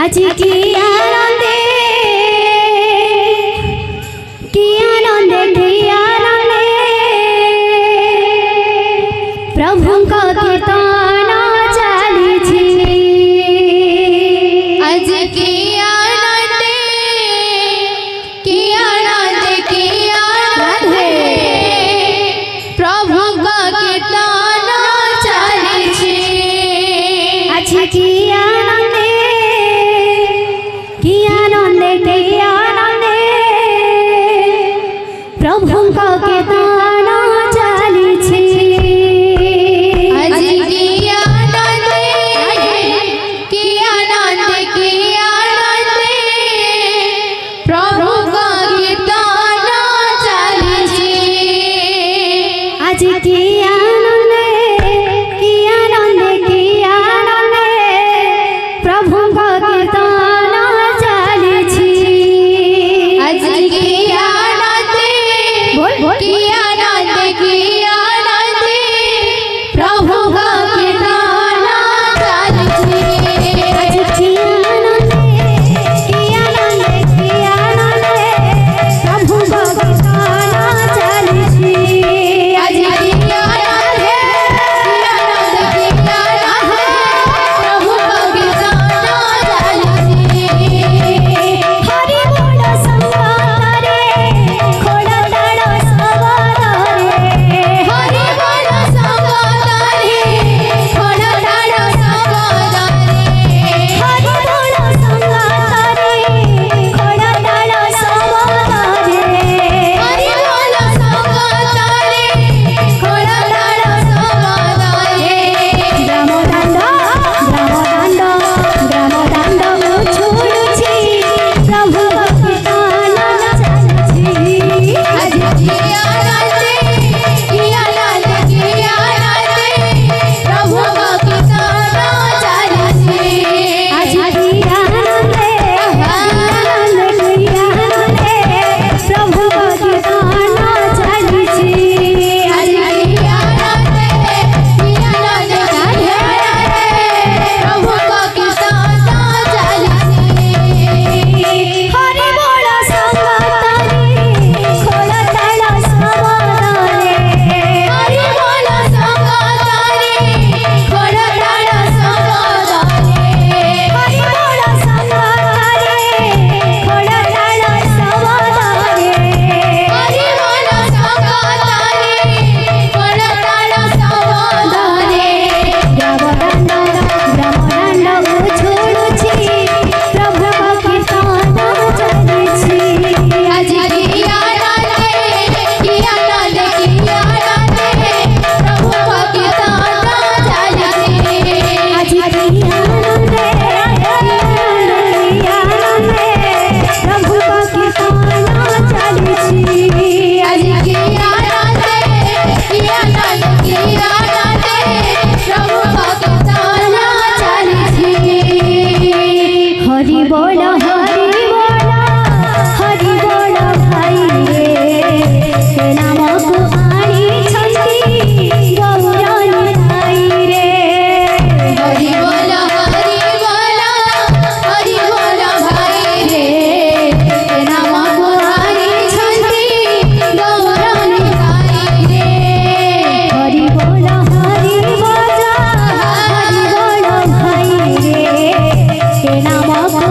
আজি কি আনন্দে কি আনন্দে কি আনন্দে প্রভুঙ্ক কীর্তন চালিছি। আজি কি আনন্দে কি আনন্দে কি আনন্দে প্রভুঙ্ক কীর্তন চালিছি। আজি কি আনন্দে কি আনন্দে কি আনন্দে প্রভুঙ্ক কীর্তন চালিছি। আজি কি আনন্দে কি আনন্দে কি আনন্দে প্রভুঙ্ক কীর্তন চালিছি। আজি কি আনন্দে কি আনন্দে কি আনন্দে প্রভুঙ্ক কীর্তন চালিছি। আজি কি আনন্দে কি আনন্দে কি আনন্দে প্রভুঙ্ক কীর্তন চালিছি। আজি কি আনন্দে কি আনন্দে কি আনন্দে প্রভুঙ্ক কীর্তন চালিছি। আজি কি আনন্দে কি আনন্দে কি আনন্দে প্রভুঙ্ক কীর্তন চালিছি। হরি বল সংগতরে খোড়তাল সবদরে হরি বল সংগতরে খোড়তাল সবদরে হরি বল সংগতরে খোড়তাল সবদরে হরি বল সংগতরে খোড়তাল সবদরে গ্রামদাণ্ড গ্রামদাণ্ড গ্রামদাণ্ড ছুড়ছি প্রভু কীর্তন চালিছি। আজি কি আনন্দে কি আনন্দে কি আনন্দে প্রভুঙ্ক কীর্তন চালিছি। আজি কি আনন্দে আনন্দে কি আনন্দে প্রভু কীর্তন চালিছি। আজি কি আনন্দে কি আনন্দে কি আনন্দে প্রভুঙ্ক কীর্তন চালিছি। হরি বল সংগতরে খোড়তাল সবদরে হরি বল সংগতরে খোড়তাল সবদরে হরি বল সংগতরে খোড়তাল সবদরে হরি বল সংগতরে খোড়তাল সবদরে গ্রামদাণ্ড গ্রামদাণ্ড ছুড়ছি প্রভু কীর্তন চালিছি। আজি কি আনন্দে কি আনন্দে কি আনন্দে প্রভুঙ্ক কীর্তন চালিছি। আজি কি আনন্দে আনন্দে প্রভু কীর্তন চালিছি। আজি কি আনন্দে কি আনন্দে কি আনন্দে প্রভুঙ্ক কীর্তন চালিছি। হরি বল হরি বল ভাই রে হে নামକୁ আনিଛନ୍ତି গৌরনী ভাই রে। হরি বল হরি বল হরি বল ভাই রে এ নামକୁ আনিଛନ୍ତି গৌরনী ভাই রে। হরি বল হরি বল ভাই রে হে নামକୁ